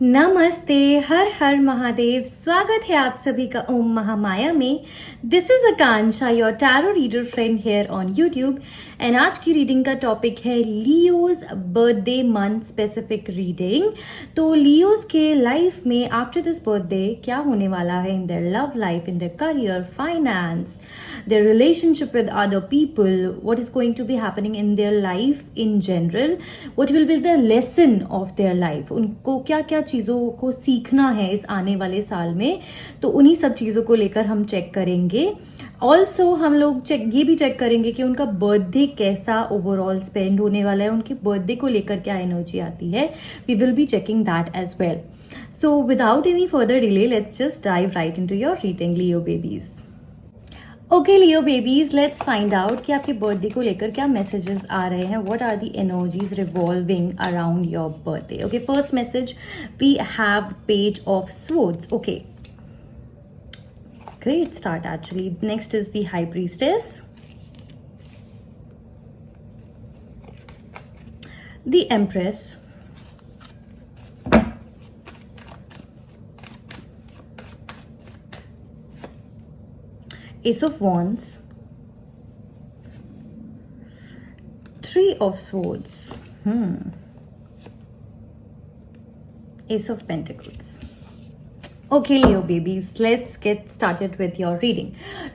नमस्ते, हर हर महादेव। स्वागत है आप सभी का ओम महामाया में। This is Akanksha, your tarot reader friend here on YouTube. And आज की रीडिंग का टॉपिक है Leo's birthday month specific reading. तो लियोज के लाइफ में आफ्टर दिस बर्थडे क्या होने वाला है in their love life, in their career, finance, their relationship with other people, what is going to be happening in their life in general, what will be the lesson of their life, उनको क्या क्या चीज़ों को सीखना है इस आने वाले साल में। तो उन्हीं सब चीज़ों को लेकर हम चेक करेंगे। ऑल्सो हम लोग ये भी चेक करेंगे कि उनका बर्थडे कैसा ओवरऑल स्पेंड होने वाला है, उनके बर्थडे को लेकर क्या एनर्जी आती है। We will be checking that as well. So without any further delay let's just dive right into your reading, Leo babies. Okay Leo babies, let's find out कि आपके बर्थडे को लेकर क्या मैसेजेस आ रहे हैं। What are the energies revolving around your birthday. Okay, first message we have page of swords. Okay, great start actually. Next is the High Priestess, the Empress, Ace of Wands, Three of Swords, Ace of Pentacles. Okay, Leo babies, let's get started with your reading.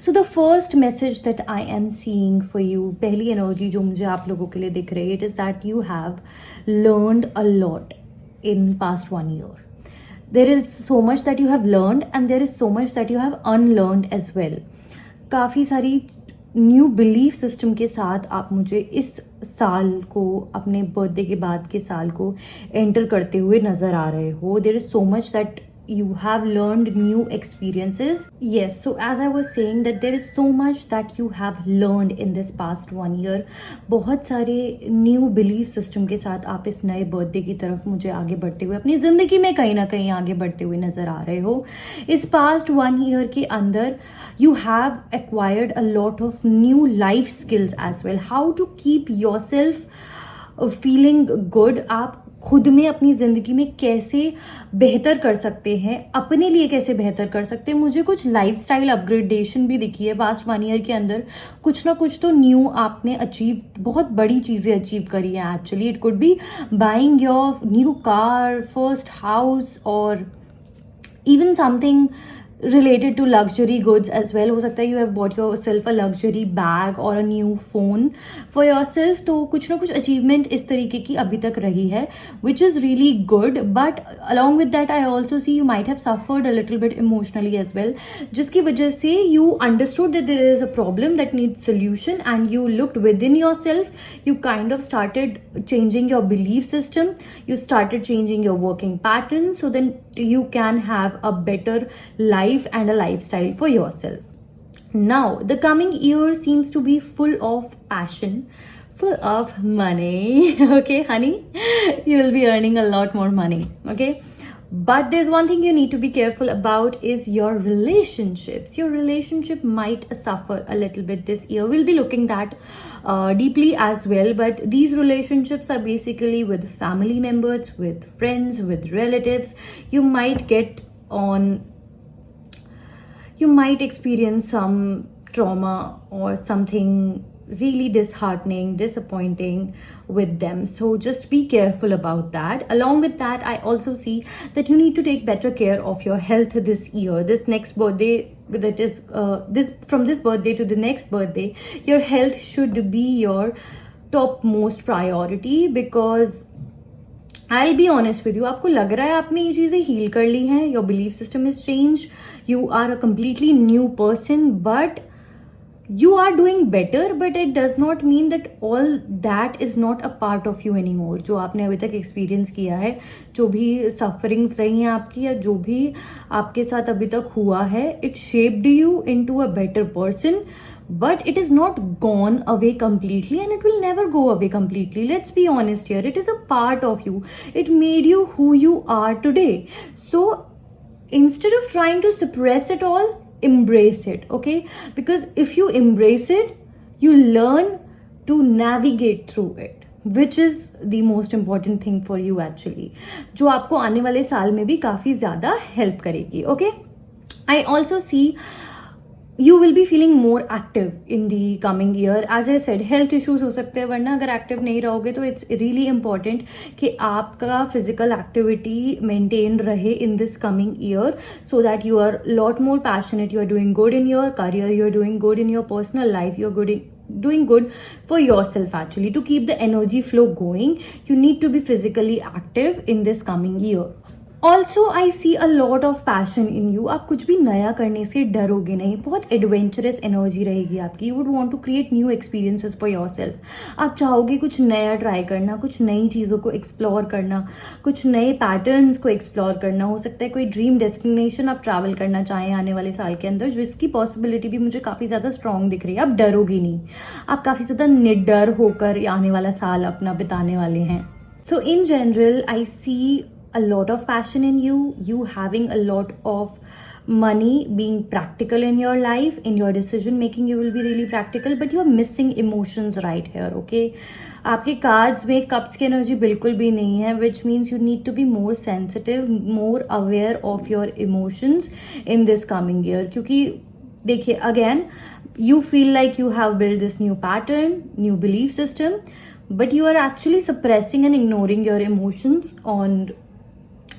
So the first message that I am seeing for you, पहली energy जो मुझे आप लोगों के लिए दिख रही है, it is that you have learned a lot in past 1 year. There is so much that you have learned and there is so much that you have unlearned as well. काफ़ी सारी न्यू बिलीफ सिस्टम के साथ आप मुझे इस साल को, अपने बर्थडे के बाद के साल को एंटर करते हुए नजर आ रहे हो. There is so much that you have learned new experiences. Yes, so as I was saying that there is so much that you have learned in this past 1 year. बहुत सारे न्यू बिलीफ सिस्टम के साथ आप इस नए birthday की तरफ मुझे आगे बढ़ते हुए, अपनी जिंदगी में कहीं ना कहीं आगे बढ़ते हुए नजर आ रहे हो. इस पास्ट 1 year के अंदर you have acquired a lot of new life skills as well. How to keep yourself feeling good. आप खुद में, अपनी जिंदगी में कैसे बेहतर कर सकते हैं, अपने लिए कैसे बेहतर कर सकते हैं. मुझे कुछ लाइफस्टाइल अपग्रेडेशन भी दिखी है पास्ट 1 year के अंदर. कुछ ना कुछ तो न्यू आपने अचीव, बहुत बड़ी चीजें अचीव करी है actually. It could be buying your new car, first house, और even something related to luxury goods as well. हो सकता है you have bought yourself a luxury bag or a new phone for yourself. तो कुछ ना कुछ achievement इस तरीके की अभी तक रही है, which is really good. But along with that I also see you might have suffered a little bit emotionally as well, जिसकी वजह से you understood that there is a problem that needs solution and you looked within yourself. You kind of started changing your belief system. You started changing your working patterns so then you can have a better life and a lifestyle for yourself. Now, the coming year seems to be full of passion, full of money. Okay, honey, you will be earning a lot more money. Okay, but there's one thing you need to be careful about is your relationships. Your relationship might suffer a little bit this year. We'll be looking that deeply as well. But these relationships are basically with family members, with friends, with relatives. You might experience some trauma or something really disheartening, disappointing with them. So just be careful about that. Along with that, I also see that you need to take better care of your health this year. This next birthday, that is from this birthday to the next birthday, your health should be your topmost priority. Because I'll be honest with you, आपको लग रहा है आपने ये चीजें heal कर ली हैं, your belief system has changed, you are a completely new person, but you are doing better, but it does not mean that all that is not a part of you anymore. जो आपने अभी तक experience किया है, जो भी sufferings रही हैं आपकी, या जो भी आपके साथ अभी तक हुआ है, it shaped you into a better person. But it is not gone away completely and it will never go away completely. Let's be honest here. It is a part of you. It made you who you are today. So instead of trying to suppress it all, embrace it, okay? Because if you embrace it, you learn to navigate through it. Which is the most important thing for you actually, जो आपको आने वाले साल में भी काफ़ी ज़्यादा help करेगी. Okay, I also see you will be feeling more active in the coming year. As I said, health issues हो सकते हैं, वरना अगर एक्टिव नहीं रहोगे तो इट्स रियली इम्पॉर्टेंट कि आपका फिजिकल एक्टिविटी मेंटेन रहे in this coming year, so that you are lot more passionate, you are doing good in your career, you are doing good in your personal life, you are doing good for yourself. Actually, to keep the energy flow going, you need to be physically active in this coming year. Also I see a lot of passion in you. आप कुछ भी नया करने से डरोगे नहीं, बहुत adventurous energy रहेगी आपकी. You would want to create new experiences for yourself. आप चाहोगे कुछ नया ट्राई करना, कुछ नई चीज़ों को एक्सप्लोर करना, कुछ नए पैटर्न्स को एक्सप्लोर करना. हो सकता है कोई ड्रीम डेस्टिनेशन आप ट्रैवल करना चाहें आने वाले साल के अंदर, जिसकी पॉसिबिलिटी भी मुझे काफ़ी ज़्यादा स्ट्रॉन्ग दिख रही है. आप डरोगे नहीं, आप काफ़ी ज़्यादा निडर होकर आने वाला साल अपना बिताने वाले हैं. So in general I see a lot of passion in you having a lot of money, being practical in your life, in your decision making you will be really practical, but you are missing emotions right here. Okay, आपके cards में cups की energy बिल्कुल भी नहीं है, which means you need to be more sensitive, more aware of your emotions in this coming year. क्योंकि देखिए, again you feel like you have built this new pattern, new belief system, but you are actually suppressing and ignoring your emotions on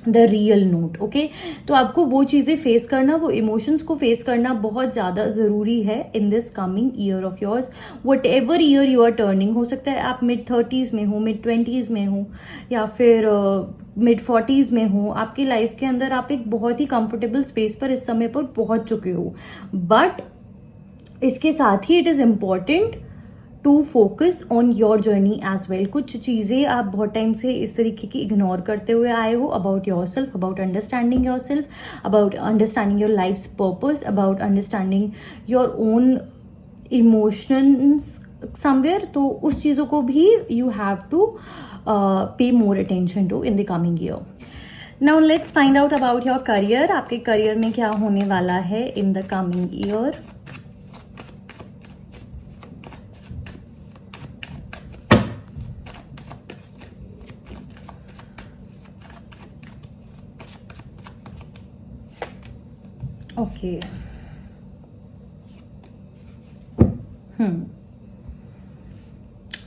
the real note. Okay, तो आपको वो चीज़ें face करना, वो emotions को face करना बहुत ज़्यादा ज़रूरी है in this coming year of yours. Whatever year you are turning, हो सकता है आप मिड-30s में हो, मिड-20s में हो, या फिर मिड-40s में हो. आपकी लाइफ के अंदर आप एक बहुत ही कंफर्टेबल स्पेस पर इस समय पर पहुंच चुके हो, बट इसके साथ ही it is important to focus on your journey as well. कुछ चीज़ें आप बहुत टाइम से इस तरीके की इग्नोर करते हुए आए हो about yourself, about understanding yourself, about understanding your life's purpose, about understanding your own emotions somewhere. तो उस चीज़ों को भी you have to pay more attention to in the coming year. Now let's find out about your career. आपके career में क्या होने वाला है in the coming year. Okay.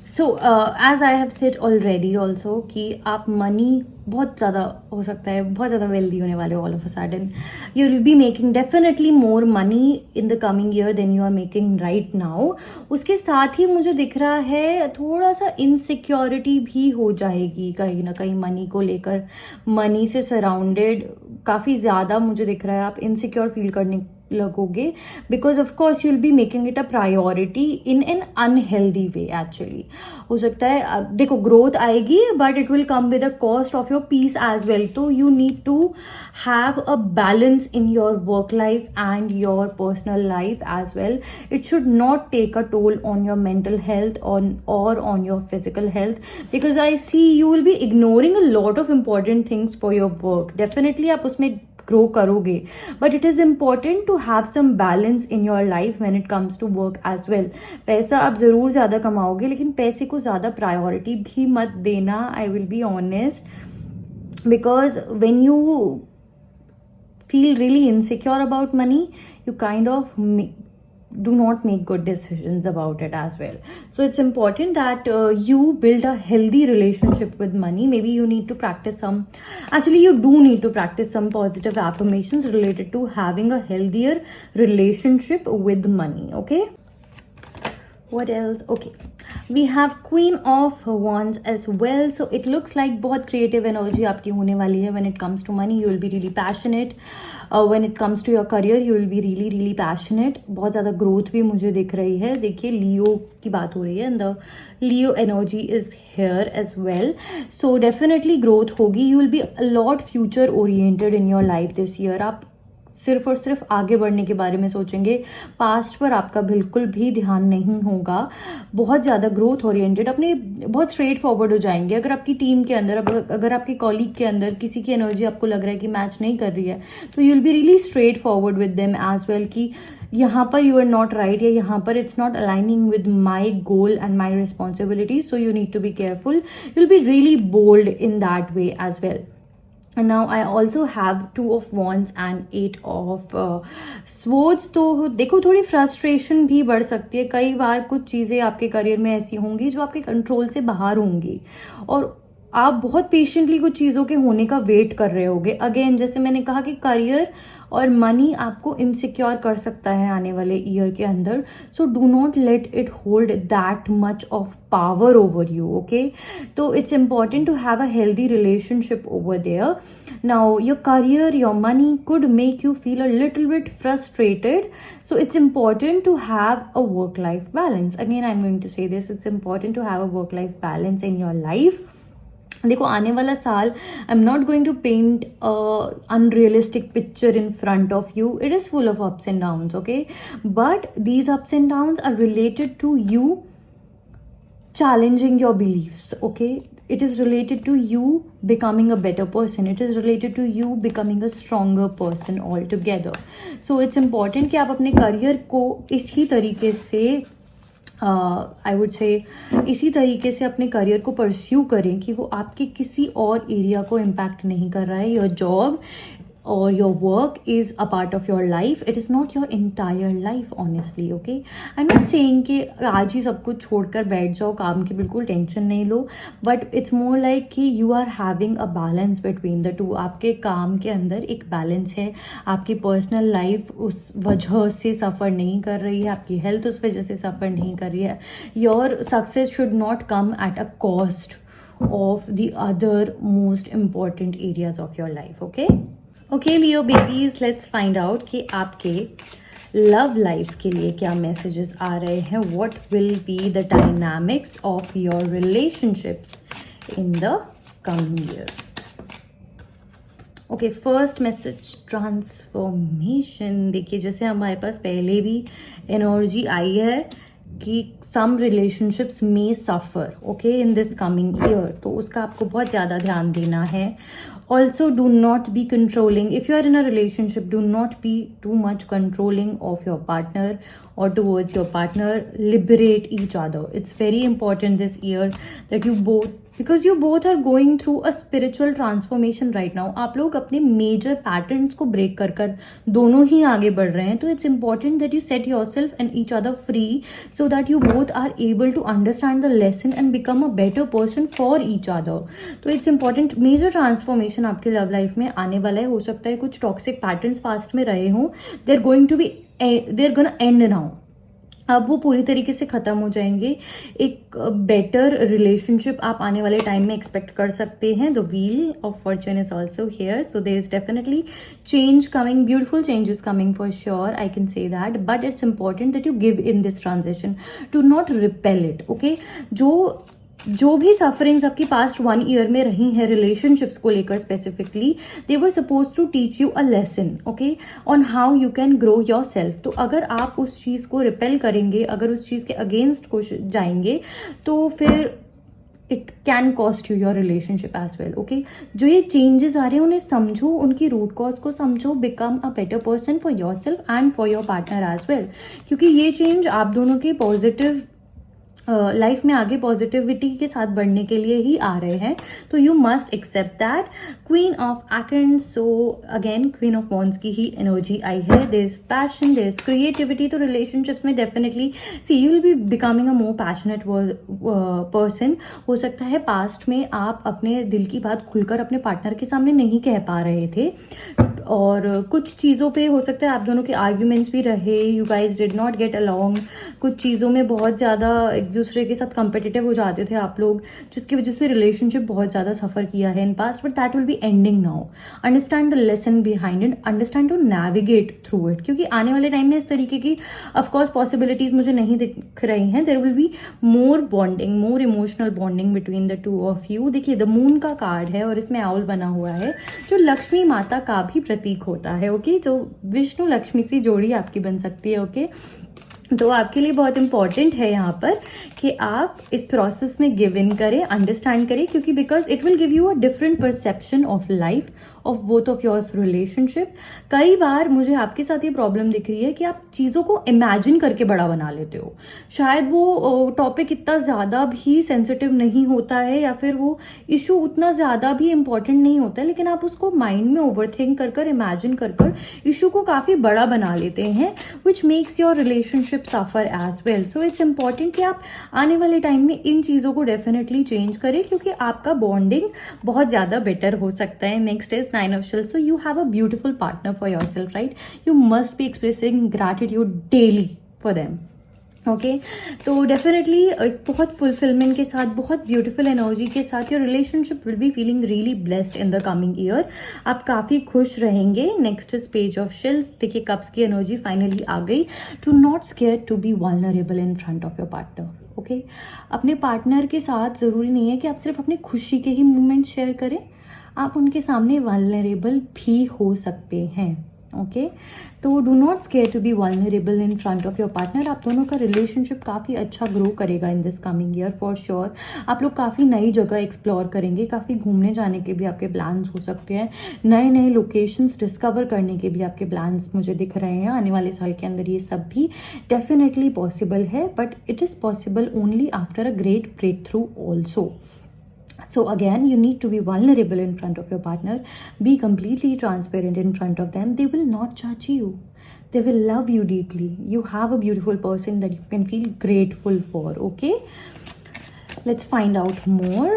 So as I have said already also कि आप money बहुत ज़्यादा हो सकता है, बहुत ज़्यादा वेल्दी होने वाले हो all of a sudden. You will be making definitely more money in the coming year than you are making right now. उसके साथ ही मुझे दिख रहा है थोड़ा सा इनसिक्योरिटी भी हो जाएगी कहीं ना कहीं मनी को लेकर. मनी से सराउंडेड काफ़ी ज़्यादा मुझे दिख रहा है आप इनसिक्योर फील करने लगोगे, because of course you will be making it a priority in an unhealthy way. Actually हो सकता है, देखो, ग्रोथ आएगी but it will come with the cost of your peace as well. तो you need to have a balance in your work life and your personal life as well. It should not take a toll on your mental health और on your physical health, because I see you will be ignoring a lot of important things for your work. Definitely आप उसमें grow करोगे, but it is important to have some balance in your life when it comes to work as well. पैसा आप ज़रूर ज़्यादा कमाओगे, लेकिन पैसे को ज़्यादा प्रायोरिटी भी मत देना. I will be honest, because when you feel really insecure about money, you kind of do not make good decisions about it as well. So it's important that you build a healthy relationship with money. Maybe you need to practice actually you do need to practice some positive affirmations related to having a healthier relationship with money. Okay, what else? Okay, we have Queen of Wands as well. So it looks like बहुत creative energy आपकी होने वाली है. When it comes to money, you will be really passionate. When it comes to your career, you will be really really passionate. बहुत ज़्यादा growth भी मुझे दिख रही है. देखिए, Leo की बात हो रही है and the Leo energy is here as well. So definitely growth होगी. You will be a lot future oriented in your life this year. आप सिर्फ और सिर्फ आगे बढ़ने के बारे में सोचेंगे, पास्ट पर आपका बिल्कुल भी ध्यान नहीं होगा। बहुत ज़्यादा ग्रोथ ओरिएंटेड, अपने बहुत स्ट्रेट फॉरवर्ड हो जाएंगे। अगर आपकी टीम के अंदर, अगर आपके कॉलीग के अंदर किसी की एनर्जी आपको लग रहा है कि मैच नहीं कर रही है, तो you will be really straightforward with them as well कि यहाँ पर यू आर नॉट राइट, या यहाँ पर it's not aligning with my goal and my responsibility, so you need to be careful. You will be really bold in that way as well. And now I also have 2 of Wands and 8 of Swords. तो देखो थोड़ी frustration भी बढ़ सकती है। कई बार कुछ चीज़ें आपके करियर में ऐसी होंगी जो आपके कंट्रोल से बाहर होंगी, और आप बहुत पेशेंटली कुछ चीज़ों के होने का वेट कर रहे होगे। अगेन जैसे मैंने कहा कि करियर और मनी आपको इनसिक्योर कर सकता है आने वाले ईयर के अंदर, so do not let it hold that much of power over you, okay. तो it's important to have a healthy relationship over there. Now, your career, your money could make you feel a little bit frustrated. So it's important to have a work-life balance. Again, I'm going to say this. It's important to have a work-life balance in your life. देखो आने वाला साल, I am not going to paint unrealistic picture in front of you. It is full of ups and downs, okay, but these ups and downs are related to you challenging your beliefs, okay. It is related to you becoming a better person. It is related to you becoming a stronger person altogether. So it's important कि आप अपने career को इसी तरीके से I would say इसी तरीके से अपने करियर को परस्यू करें कि वो आपके किसी और एरिया को इम्पैक्ट नहीं कर रहा है. Your job or your work is a part of your life. It is not your entire life, honestly, okay. I'm not saying कि आज ही सब कुछ छोड़कर बैठ जाओ, काम की बिल्कुल टेंशन नहीं लो, but it's more like कि you are having a balance between the two. आपके काम के अंदर एक बैलेंस है, आपकी पर्सनल लाइफ उस वजह से सफ़र नहीं कर रही है, आपकी हेल्थ उस वजह से सफ़र नहीं कर रही है. Your success should not come at a cost of the other most important areas of your life, okay. Okay Leo babies, let's find out कि आपके लव लाइफ के लिए क्या मैसेजेस आ रहे हैं. What will be the dynamics of your relationships in the coming year. Okay, first message transformation. देखिए जैसे हमारे पास पहले भी एनर्जी आई है कि सम रिलेशनशिप्स में suffer, okay, in this coming year, तो उसका आपको बहुत ज़्यादा ध्यान देना है. Also, do not be controlling. If you are in a relationship, do not be too much controlling of your partner or towards your partner. Liberate each other. It's very important this year that you both, because you both are going through a spiritual transformation right now. आप लोग अपने major patterns को break कर कर दोनों ही आगे बढ़ रहे हैं. तो it's important that you set yourself and each other free so that you both are able to understand the lesson and become a better person for each other. तो it's important. major transformation आपके love life में आने वाला है. हो सकता है कुछ टॉक्सिक पैटर्न्स पास्ट में रहे हों, they're gonna end now. अब वो पूरी तरीके से ख़त्म हो जाएंगे. एक बेटर रिलेशनशिप आप आने वाले टाइम में एक्सपेक्ट कर सकते हैं. The wheel of fortune is also here, so there is definitely change coming, beautiful changes coming for sure, I can say that. But it's important that you give in this transition, to not repel it, okay. जो भी sufferings आपकी past 1 year में रही हैं relationships को लेकर specifically, they were suppose to teach you a lesson, okay, on how you can grow yourself. तो अगर आप उस चीज़ को रिपेल करेंगे, अगर उस चीज़ के अगेंस्ट को जाएंगे, तो फिर it can cost you your relationship as well, okay. जो ये चेंजेस आ रहे हैं उन्हें समझो, उनकी रूट कॉज को समझो. Become a better person for yourself and for your partner as well, क्योंकि ये चेंज आप दोनों के पॉजिटिव लाइफ में आगे पॉजिटिविटी के साथ बढ़ने के लिए ही आ रहे हैं. तो you must accept that. Queen of एकेंड्स, so again queen of wands की ही एनर्जी आई है. There is passion, there is creativity. तो रिलेशनशिप्स में definitely see you will be becoming a more passionate person. हो सकता है पास्ट में आप अपने दिल की बात खुलकर अपने पार्टनर के सामने नहीं कह पा रहे थे, और कुछ चीज़ों पे हो सकता है आप दोनों के आर्ग्यूमेंट्स भी रहे. You guys did not get along. कुछ चीज़ों में बहुत ज़्यादा एक दूसरे के साथ कंपेटिटिव हो जाते थे आप लोग, जिसकी वजह से रिलेशनशिप बहुत ज़्यादा सफ़र किया है in past. But that will be ending now. Understand the lesson behind it, understand to navigate through it, क्योंकि आने वाले टाइम में इस तरीके की ऑफकोर्स पॉसिबिलिटीज़ मुझे नहीं दिख रही हैं. There will be more bonding, more emotional bonding between the two of you. देखिए द मून का कार्ड है और इसमें आउल बना हुआ है, जो लक्ष्मी माता का भी प्रतीक होता है। ओके, तो विष्णु लक्ष्मी सी जोड़ी आपकी बन सकती है। ओके, तो आपके लिए बहुत इंपॉर्टेंट है यहाँ पर कि आप इस प्रोसेस में गिव इन करें, अंडरस्टैंड करें, क्योंकि because it will give you a different perception of life, of both of yours relationship. कई बार मुझे आपके साथ ये प्रॉब्लम दिख रही है कि आप चीज़ों को इमेजिन करके बड़ा बना लेते हो। शायद वो टॉपिक इतना ज़्यादा भी सेंसिटिव नहीं होता है या फिर वो इशू उतना ज़्यादा भी इम्पॉर्टेंट नहीं होता है, लेकिन आप उसको माइंड में ओवरथिंक कर कर, इमेजिन कर कर इशू को काफ़ी बड़ा बना लेते हैं, which makes your relationship suffer as well. So it's important कि आप आने वाले टाइम में इन चीज़ों को डेफिनेटली चेंज करें, क्योंकि आपका बॉन्डिंग बहुत ज़्यादा बेटर हो सकता है। Next is 9 of Shells. So you have a beautiful partner for yourself, right? You must be expressing gratitude daily for them. Okay, तो डेफिनेटली एक बहुत फुलफिलमेंट के साथ, बहुत ब्यूटीफुल एनर्जी के साथ your relationship will be feeling really blessed in the coming year. आप काफ़ी खुश रहेंगे। Next is page of shields. देखिए, कप्स की एनर्जी फाइनली आ गई। To not scare to be vulnerable in front of your partner. Okay, अपने partner के साथ ज़रूरी नहीं है कि आप सिर्फ अपने खुशी के ही मोमेंट शेयर करें, आप उनके सामने वल्नरेबल भी हो सकते हैं। ओके, तो do not scare to be vulnerable in front of your partner. आप दोनों का रिलेशनशिप काफ़ी अच्छा ग्रो करेगा in this coming year for sure. आप लोग काफ़ी नई जगह एक्सप्लोर करेंगे, काफ़ी घूमने जाने के भी आपके प्लान्स हो सकते हैं, नए नए लोकेशंस डिस्कवर करने के भी आपके प्लान्स मुझे दिख रहे हैं आने वाले साल के अंदर। ये सब भी डेफिनेटली पॉसिबल है, but it is possible only after a great breakthrough also. So again, you need to be vulnerable in front of your partner. Be completely transparent in front of them. They will not judge you. They will love you deeply. You have a beautiful person that you can feel grateful for. Okay? Let's find out more.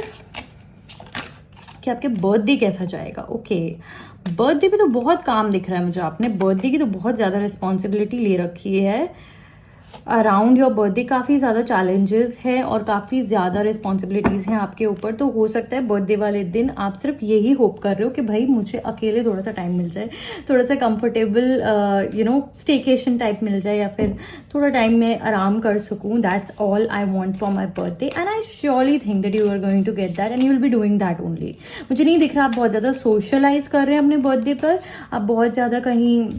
कि आपके birthday कैसा जाएगा। Okay, birthday पे तो बहुत काम दिख रहा है मुझे। आपने बर्थडे की तो बहुत ज़्यादा रिस्पॉन्सिबिलिटी ले रखी है। अराउंड योर बर्थडे काफ़ी ज़्यादा चैलेंजेस है और काफ़ी ज़्यादा रिस्पॉन्सिबिलिटीज़ हैं आपके ऊपर। तो हो सकता है बर्थडे वाले दिन आप सिर्फ यही होप कर रहे हो कि भाई मुझे अकेले थोड़ा सा टाइम मिल जाए, थोड़ा सा कंफर्टेबल स्टेकेशन टाइप मिल जाए, या फिर थोड़ा टाइम में आराम कर सकूँ। That's all I want for my birthday and I surely think that you are going to get that and you will be doing that only. मुझे नहीं दिख रहा आप बहुत ज़्यादा सोशलाइज कर रहे हैं अपने बर्थडे पर, आप बहुत ज़्यादा कहीं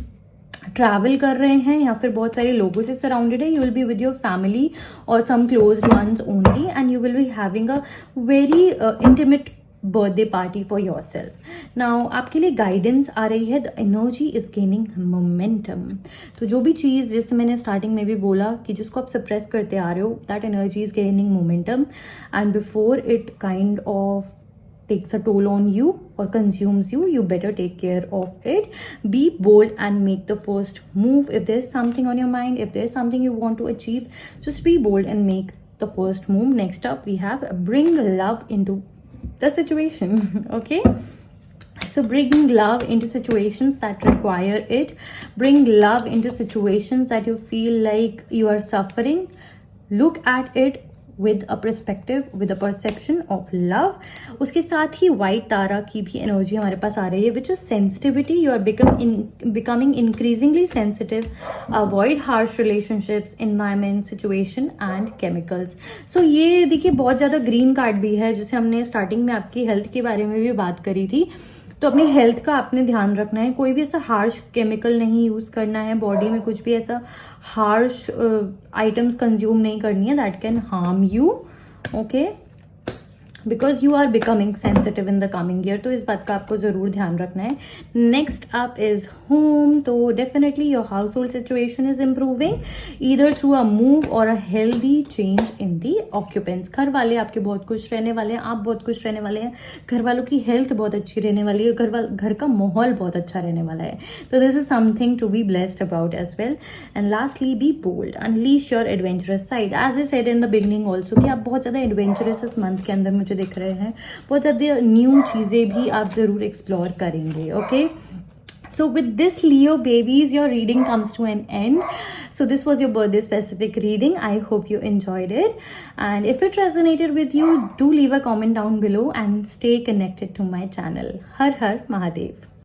ट्रैवल कर रहे हैं या फिर बहुत सारे लोगों से सराउंडेड है। You will be with your family और some closed ones only and you will be having a very intimate birthday party for yourself. Now आपके लिए गाइडेंस आ रही है, the energy is gaining momentum. तो जो भी चीज़, जैसे मैंने स्टार्टिंग में भी बोला कि जिसको आप सप्रेस करते आ रहे हो, that energy is gaining momentum and before it kind of takes a toll on you or consumes you, you better take care of it. Be bold and make the first move. If there's something on your mind, if there's something you want to achieve, just be bold and make the first move. Next up we have bring love into the situation. Okay, so bring love into situations that require it. Bring love into situations that you feel like you are suffering. Look at it with a perspective, with a perception of love. उसके साथ ही white तारा की भी energy हमारे पास आ रही है, which is sensitivity. You are becoming increasingly sensitive. Avoid harsh relationships, environment, situation and chemicals. So ये देखिए बहुत ज़्यादा ग्रीन कार्ड भी है, जैसे हमने स्टार्टिंग में आपकी हेल्थ के बारे में भी बात करी थी। तो अपनी हेल्थ का आपने ध्यान रखना है। कोई भी ऐसा हार्श केमिकल नहीं यूज़ करना है बॉडी में, कुछ भी ऐसा हार्श आइटम्स कंज्यूम नहीं करनी है that can harm you. Okay, because you are becoming sensitive in the coming year, तो इस बात का आपको ज़रूर ध्यान रखना है। Next up is home. तो definitely your household situation is improving either through a move और a healthy change in the occupants. घर वाले आपके बहुत खुश रहने वाले हैं, आप बहुत खुश रहने वाले हैं, घर वालों की हेल्थ बहुत अच्छी रहने वाली है, घर का माहौल बहुत अच्छा रहने वाला है। तो this is something to be blessed about as well. And lastly be bold, unleash your adventurous side. As a said in the beginning also कि आप बहुत ज़्यादा एडवेंचरस इस मंथ के अंदर मुझे दिख रहे हैं, बहुत ज़्यादा न्यू चीज़ें भी आप ज़रूर एक्सप्लोर करेंगे। Okay, so with this Leo babies, your reading comes to an end. So this was your birthday specific reading. I hope you enjoyed it, and if it resonated with you, do leave a comment down below and stay connected to my channel. Har Har Mahadev.